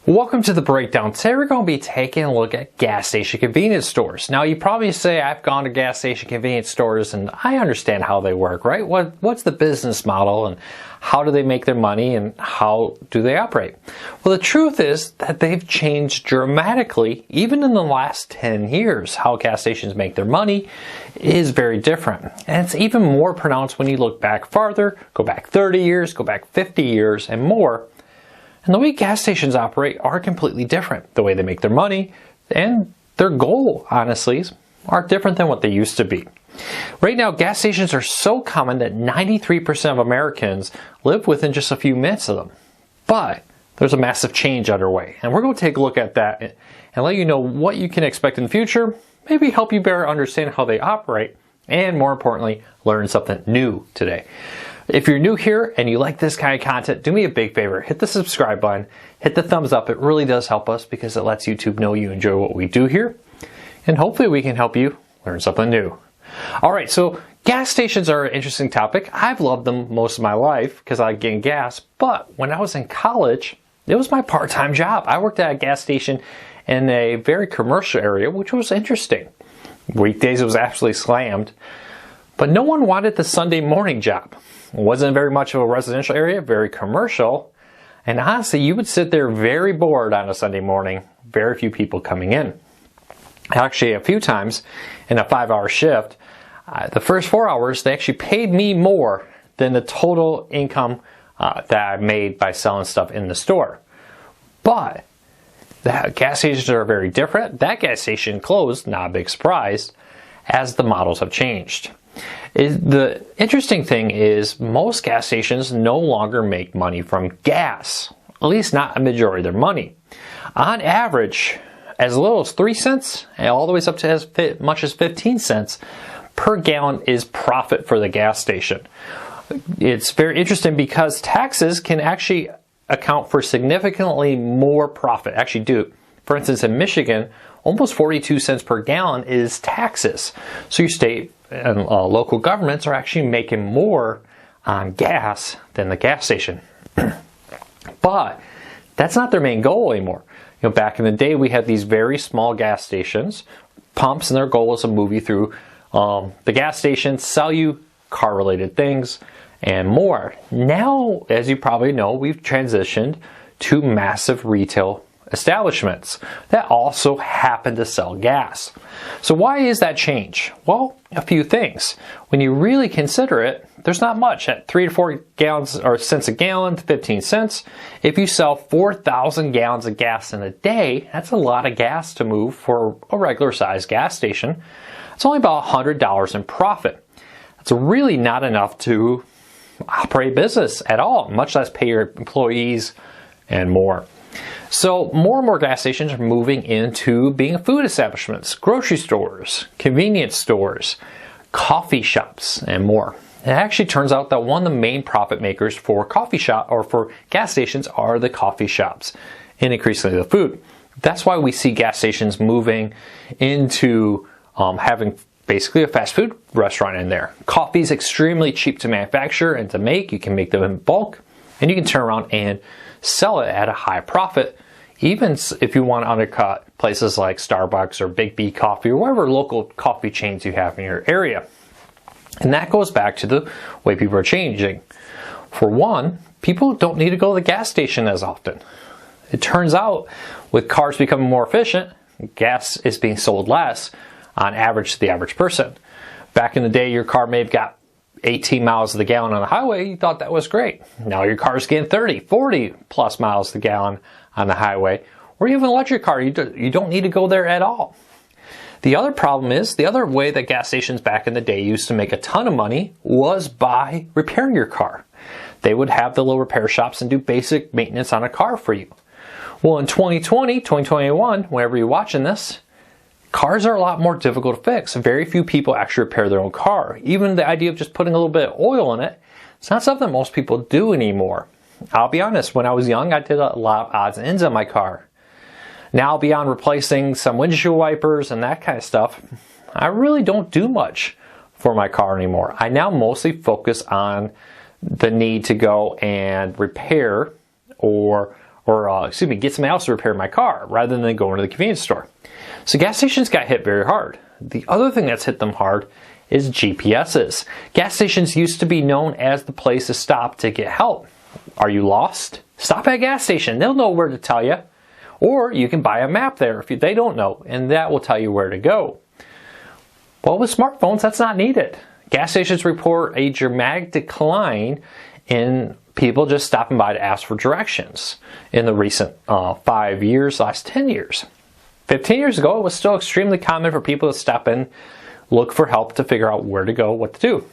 Welcome to the breakdown. Today we're going to be taking a look at gas station convenience stores. Now you probably say, I've gone to gas station convenience stores and I understand how they work, right? What's the business model and how do they make their money and how do they operate? Well, the truth is that they've changed dramatically even in the last 10 years. How gas stations make their money is very different. And it's even more pronounced when you look back farther, go back 30 years, go back 50 years and more. And the way gas stations operate are completely different. The way they make their money and their goal, honestly, are different than what they used to be. Right now, gas stations are so common that 93% of Americans live within just a few minutes of them. But there's a massive change underway. And we're going to take a look at that and let you know what you can expect in the future, maybe help you better understand how they operate, and more importantly, learn something new today. If you're new here and you like this kind of content, do me a big favor. Hit the subscribe button, hit the thumbs up. It really does help us because it lets YouTube know you enjoy what we do here. And hopefully we can help you learn something new. All right, so gas stations are an interesting topic. I've loved them most of my life because I like getting gas. But when I was in college, it was my part-time job. I worked at a gas station in a very commercial area, which was interesting. Weekdays it was absolutely slammed. But no one wanted the Sunday morning job. It wasn't very much of a residential area, very commercial. And honestly, you would sit there very bored on a Sunday morning, very few people coming in. Actually, a few times in a 5-hour shift, the first 4 hours, they actually paid me more than the total income that I made by selling stuff in the store. But the gas stations are very different. That gas station closed, not a big surprise, as the models have changed. The interesting thing is most gas stations no longer make money from gas, at least not a majority of their money. On average, as little as 3 cents and all the way up to as much as 15 cents per gallon is profit for the gas station. It's very interesting because taxes can actually account for significantly more profit, actually do. For instance, in Michigan, almost 42 cents per gallon is taxes. So your state and local governments are actually making more on gas than the gas station. But that's not their main goal anymore. You know, back in the day, we had these very small gas stations, pumps, and their goal was to move you through the gas station, sell you car-related things, and more. Now, as you probably know, we've transitioned to massive retail establishments that also happen to sell gas. So why is that change? Well, a few things. When you really consider it, there's not much. At 3 to 4 gallons or cents a gallon to 15 cents, if you sell 4,000 gallons of gas in a day, that's a lot of gas to move for a regular sized gas station. It's only about $100 in profit. That's really not enough to operate business at all, much less pay your employees and more. So more and more gas stations are moving into being food establishments, grocery stores, convenience stores, coffee shops, and more. It actually turns out that one of the main profit makers for coffee shop or for gas stations are the coffee shops and increasingly the food. That's why we see gas stations moving into having basically a fast food restaurant in there. Coffee is extremely cheap to manufacture and to make. You can make them in bulk and you can turn around and sell it at a high profit, even if you want to undercut places like Starbucks or Big B Coffee or whatever local coffee chains you have in your area. And that goes back to the way people are changing. For one, people don't need to go to the gas station as often. It turns out with cars becoming more efficient, gas is being sold less on average to the average person. Back in the day, your car may have got 18 miles to the gallon on the highway, you thought that was great. Now your car's getting 30, 40 plus miles to the gallon on the highway, or even an electric car, you don't need to go there at all. The other problem is, the other way that gas stations back in the day used to make a ton of money was by repairing your car. They would have the little repair shops and do basic maintenance on a car for you. Well, in 2020, 2021, whenever you're watching this, cars are a lot more difficult to fix. Very few people actually repair their own car. Even the idea of just putting a little bit of oil in it, it's not something most people do anymore. I'll be honest, when I was young, I did a lot of odds and ends on my car. Now, beyond replacing some windshield wipers and that kind of stuff, I really don't do much for my car anymore. I now mostly focus on the need to go and repair or or get somebody else to repair my car rather than going to the convenience store. So gas stations got hit very hard. The other thing that's hit them hard is GPSs. Gas stations used to be known as the place to stop to get help. Are you lost? Stop at a gas station. They'll know where to tell you. Or you can buy a map there if they don't know, and that will tell you where to go. Well, with smartphones, that's not needed. Gas stations report a dramatic decline in people just stopping by to ask for directions in the recent 5 years, last 10 years. 15 years ago, it was still extremely common for people to stop in, look for help to figure out where to go, what to do.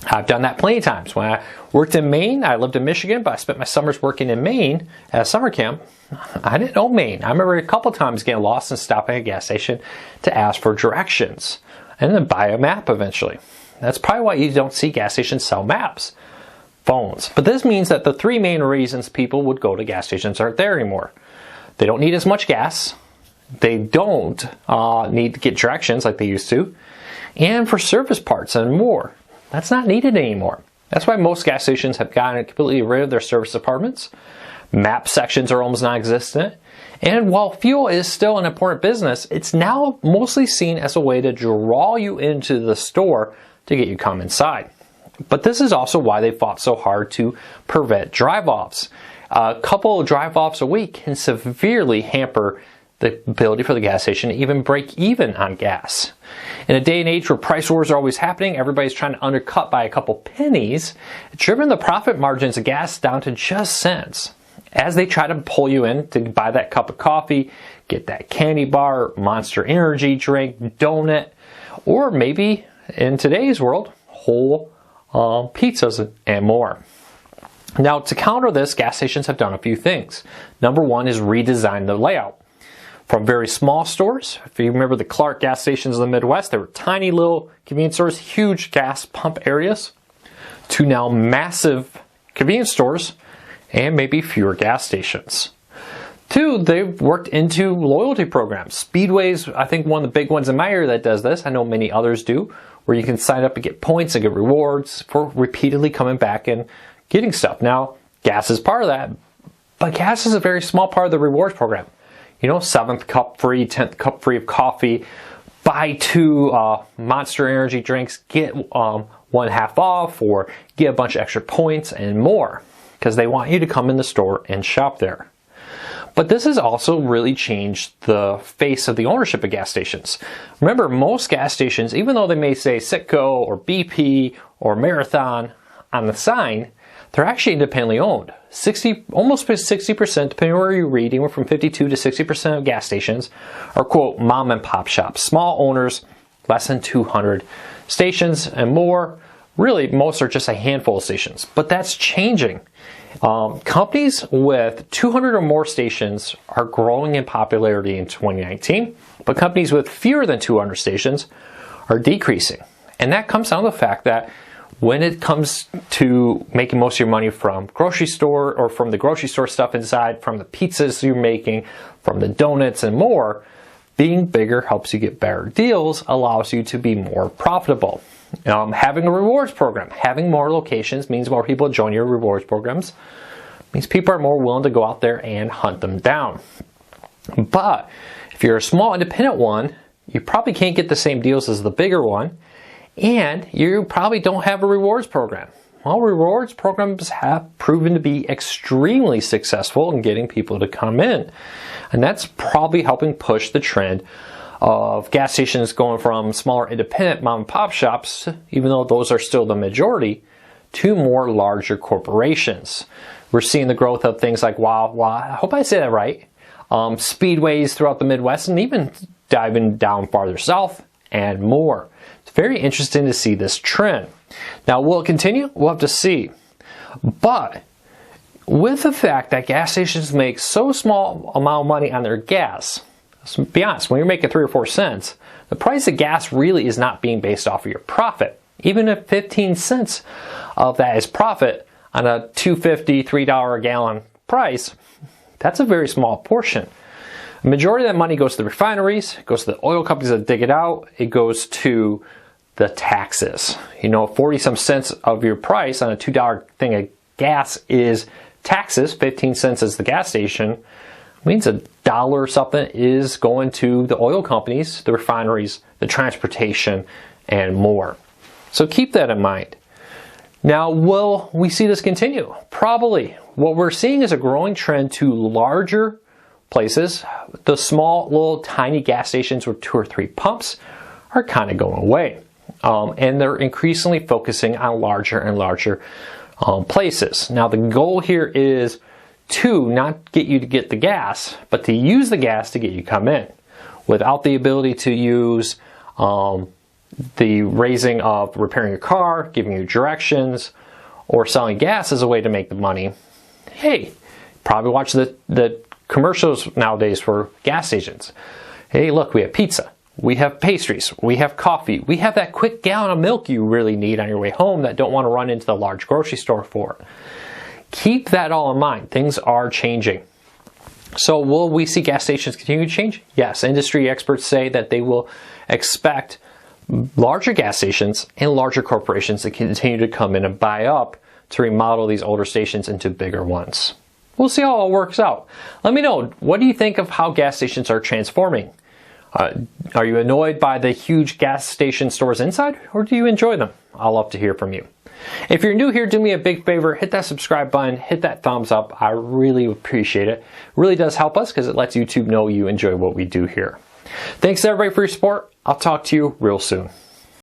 I've done that plenty of times. When I worked in Maine, I lived in Michigan, but I spent my summers working in Maine at a summer camp. I didn't know Maine. I remember a couple times getting lost and stopping at a gas station to ask for directions and then buy a map eventually. That's probably why you don't see gas stations sell maps. Phones. But this means that the three main reasons people would go to gas stations aren't there anymore. They don't need as much gas. They don't need to get directions like they used to. And for service parts and more. That's not needed anymore. That's why most gas stations have gotten completely rid of their service departments. Map sections are almost non-existent. And while fuel is still an important business, it's now mostly seen as a way to draw you into the store to get you to come inside. But this is also why they fought so hard to prevent drive-offs. A couple of drive-offs a week can severely hamper the ability for the gas station to even break even on gas. In a day and age where price wars are always happening, everybody's trying to undercut by a couple pennies, it's driven the profit margins of gas down to just cents. As they try to pull you in to buy that cup of coffee, get that candy bar, Monster Energy drink, donut, or maybe in today's world, whole pizzas and more. Now, to counter this, gas stations have done a few things. Number one is redesign the layout. From very small stores, if you remember the Clark gas stations in the Midwest, they were tiny little convenience stores, huge gas pump areas, to now massive convenience stores and maybe fewer gas stations. Two, they've worked into loyalty programs. Speedway's, I think, one of the big ones in my area that does this. I know many others do, where you can sign up and get points and get rewards for repeatedly coming back and getting stuff. Now, gas is part of that, but gas is a very small part of the rewards program. You know, 7th cup free, 10th cup free of coffee, buy 2 Monster Energy drinks, get 1/2 off, or get a bunch of extra points and more, because they want you to come in the store and shop there. But this has also really changed the face of the ownership of gas stations. Remember, most gas stations, even though they may say Citgo or BP or Marathon on the sign, they're actually independently owned. Almost 60%, depending on where you read, anywhere from 52 to 60% of gas stations are, quote, mom and pop shops. Small owners, less than 200 stations and more. Really, most are just a handful of stations. But that's changing. Companies with 200 or more stations are growing in popularity in 2019, but companies with fewer than 200 stations are decreasing. And that comes down to the fact that when it comes to making most of your money from grocery store or from the grocery store stuff inside, from the pizzas you're making, from the donuts and more, being bigger helps you get better deals, allows you to be more profitable. Having a rewards program, having more locations means more people join your rewards programs, means people are more willing to go out there and hunt them down. But if you're a small independent one, you probably can't get the same deals as the bigger one, and you probably don't have a rewards program. Well, rewards programs have proven to be extremely successful in getting people to come in. And that's probably helping push the trend of gas stations going from smaller independent mom and pop shops, even though those are still the majority, to more larger corporations. We're seeing the growth of things like Wawa, I hope I say that right, Speedways throughout the Midwest, and even diving down farther south and more. It's very interesting to see this trend. Now, will it continue? We'll have to see. But with the fact that gas stations make so small amount of money on their gas, let's be honest, when you're making 3 or 4 cents, the price of gas really is not being based off of your profit. Even if 15 cents of that is profit on a $2.50, $3 a gallon price, that's a very small portion. The majority of that money goes to the refineries, it goes to the oil companies that dig it out, it goes to the taxes. You know, 40 some cents of your price on a $2 thing of gas is taxes, 15 cents as the gas station, means $1 or something is going to the oil companies, the refineries, the transportation, and more. So keep that in mind. Now, will we see this continue? Probably. What we're seeing is a growing trend to larger places. The small, little, tiny gas stations with 2 or 3 pumps are kind of going away. And they're increasingly focusing on larger and larger places. Now, the goal here is to not get you to get the gas, but to use the gas to get you come in. Without the ability to use the raising of repairing your car, giving you directions, or selling gas as a way to make the money, hey, probably watch the commercials nowadays for gas stations. Hey, look, we have pizza. We have pastries, we have coffee, we have that quick gallon of milk you really need on your way home that don't want to run into the large grocery store for. Keep that all in mind. Things are changing. So will we see gas stations continue to change? Yes, industry experts say that they will expect larger gas stations and larger corporations to continue to come in and buy up to remodel these older stations into bigger ones. We'll see how it all works out. Let me know, what do you think of how gas stations are transforming? Are you annoyed by the huge gas station stores inside, or do you enjoy them? I'll love to hear from you. If you're new here, do me a big favor, hit that subscribe button, hit that thumbs up. I really appreciate it. It really does help us because it lets YouTube know you enjoy what we do here. Thanks everybody for your support. I'll talk to you real soon.